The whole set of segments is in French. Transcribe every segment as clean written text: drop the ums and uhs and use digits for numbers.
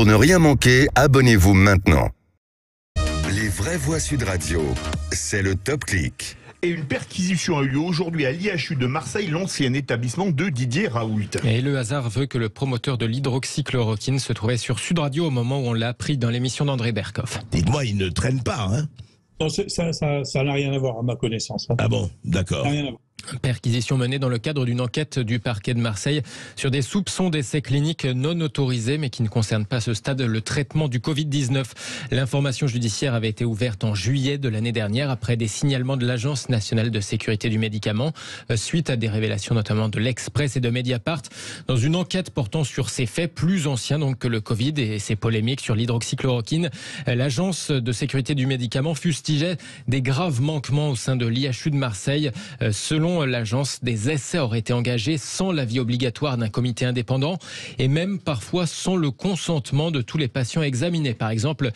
Pour ne rien manquer, abonnez-vous maintenant. Les vraies voix Sud Radio, c'est le Top Clic. Et une perquisition a eu lieu aujourd'hui à l'IHU de Marseille, l'ancien établissement de Didier Raoult. Et le hasard veut que le promoteur de l'hydroxychloroquine se trouvait sur Sud Radio au moment où on l'a appris dans l'émission d'André Berkoff. Dites-moi, il ne traîne pas, hein? Non, ça n'a rien à voir à ma connaissance. Ah bon, d'accord. Rien à voir. Perquisition menée dans le cadre d'une enquête du parquet de Marseille sur des soupçons d'essais cliniques non autorisés mais qui ne concernent pas à ce stade le traitement du Covid-19. L'information judiciaire avait été ouverte en juillet de l'année dernière après des signalements de l'Agence nationale de sécurité du médicament suite à des révélations notamment de l'Express et de Mediapart dans une enquête portant sur ces faits plus anciens donc que le Covid et ses polémiques sur l'hydroxychloroquine. L'Agence de sécurité du médicament fustigeait des graves manquements au sein de l'IHU de Marseille. Selon l'agence, des essais auraient été engagés sans l'avis obligatoire d'un comité indépendant et même parfois sans le consentement de tous les patients examinés. Par exemple,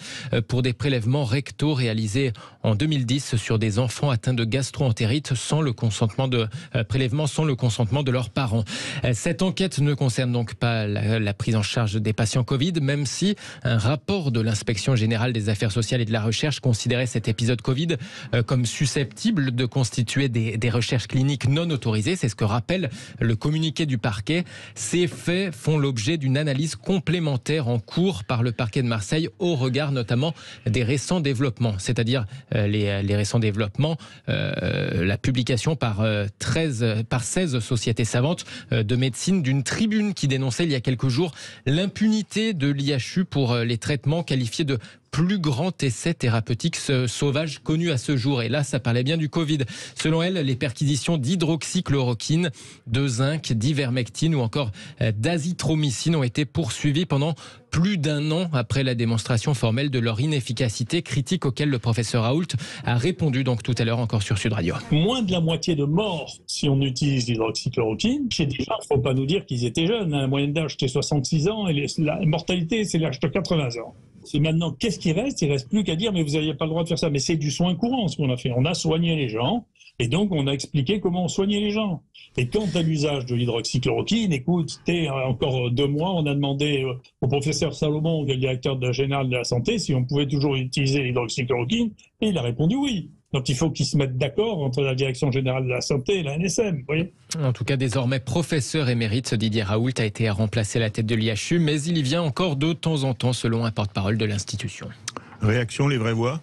pour des prélèvements rectaux réalisés en 2010 sur des enfants atteints de gastro-entérite sans le consentement de prélèvement, sans le consentement de leurs parents. Cette enquête ne concerne donc pas la prise en charge des patients Covid, même si un rapport de l'Inspection générale des affaires sociales et de la recherche considérait cet épisode Covid comme susceptible de constituer des recherches cliniques non autorisées. C'est ce que rappelle le communiqué du parquet. Ces faits font l'objet d'une analyse complémentaire en cours par le parquet de Marseille au regard notamment des récents développements, c'est-à-dire les récents développements, la publication par 16 sociétés savantes de médecine d'une tribune qui dénonçait il y a quelques jours l'impunité de l'IHU pour les traitements qualifiés de plus grand essai thérapeutique sauvage connu à ce jour. Et là, ça parlait bien du Covid. Selon elle, les perquisitions d'hydroxychloroquine, de zinc, d'ivermectine ou encore d'azithromycine ont été poursuivies pendant plus d'un an après la démonstration formelle de leur inefficacité, critique auquel le professeur Raoult a répondu donc tout à l'heure encore sur Sud Radio. Moins de la moitié de morts si on utilise l'hydroxychloroquine. Chez des gens, il ne faut pas nous dire qu'ils étaient jeunes. La moyenne d'âge, c'était 66 ans et la mortalité, c'est l'âge de 80 ans. C'est maintenant, qu'est-ce qui reste? Il ne reste plus qu'à dire, mais vous n'aviez pas le droit de faire ça. Mais c'est du soin courant, ce qu'on a fait. On a soigné les gens, et donc on a expliqué comment on soignait les gens. Et quant à l'usage de l'hydroxychloroquine, écoutez, encore 2 mois, on a demandé au professeur Salomon, qui est le directeur général de la santé, si on pouvait toujours utiliser l'hydroxychloroquine, et il a répondu oui. Donc il faut qu'ils se mettent d'accord entre la Direction générale de la santé et la NSM. Vous voyez ? En tout cas, désormais professeur émérite, Didier Raoult a été remplacé à la tête de l'IHU, mais il y vient encore de temps en temps, selon un porte-parole de l'institution. Réaction, les vraies voix ?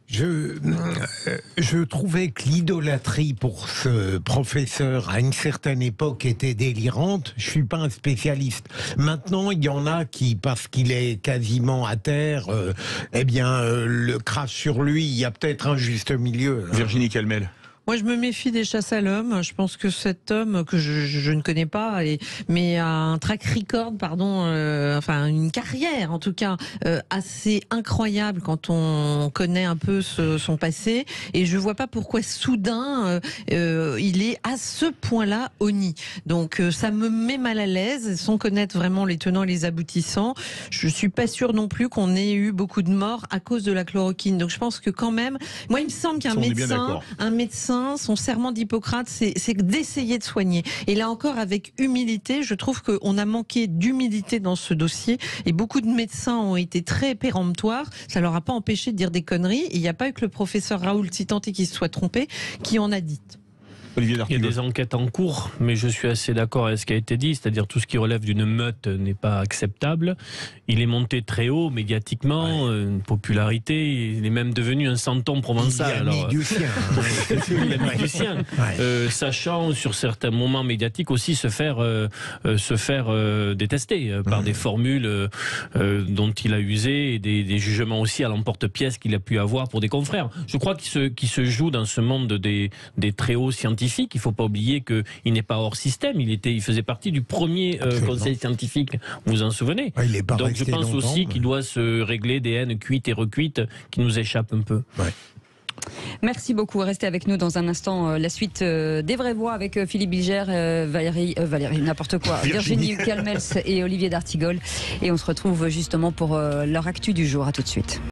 Je trouvais que l'idolâtrie pour ce professeur à une certaine époque était délirante. Je suis pas un spécialiste. Maintenant, il y en a qui, parce qu'il est quasiment à terre, le crachent sur lui. Il y a peut-être un juste milieu. Virginie Calmel. Moi, je me méfie des chasses à l'homme. Je pense que cet homme, que je ne connais pas, mais a un track record, une carrière en tout cas, assez incroyable quand on connaît un peu son passé. Et je vois pas pourquoi soudain, il est à ce point-là honni. Donc, ça me met mal à l'aise, sans connaître vraiment les tenants et les aboutissants. Je suis pas sûre non plus qu'on ait eu beaucoup de morts à cause de la chloroquine. Donc, je pense que quand même, moi, il me semble qu'un médecin, son serment d'Hippocrate, c'est d'essayer de soigner. Et là encore, avec humilité, je trouve qu'on a manqué d'humilité dans ce dossier. Et beaucoup de médecins ont été très péremptoires. Ça leur a pas empêché de dire des conneries. Et il n'y a pas eu que le professeur Raoult, si tant est qu'il se soit trompé, qui en a dit. Il y a des enquêtes en cours, mais je suis assez d'accord avec ce qui a été dit, c'est-à-dire tout ce qui relève d'une meute n'est pas acceptable. Il est monté très haut médiatiquement, une popularité, il est même devenu un santon provençal. Il a mis du sien. Il a mis du sien. Sachant sur certains moments médiatiques aussi se faire détester par des formules dont il a usé et des jugements aussi à l'emporte-pièce qu'il a pu avoir pour des confrères. Je crois qu'il se joue dans ce monde des très hauts scientifiques. Il ne faut pas oublier qu'il n'est pas hors système. Il faisait partie du premier conseil scientifique, vous vous en souvenez. Donc je pense aussi qu'il doit se régler des haines cuites et recuites qui nous échappent un peu. Ouais. Merci beaucoup. Restez avec nous dans un instant. La suite des vraies voix avec Philippe Bilger, Valérie, n'importe quoi, Virginie Calmels et Olivier d'Artigol. Et on se retrouve justement pour leur actu du jour. À tout de suite.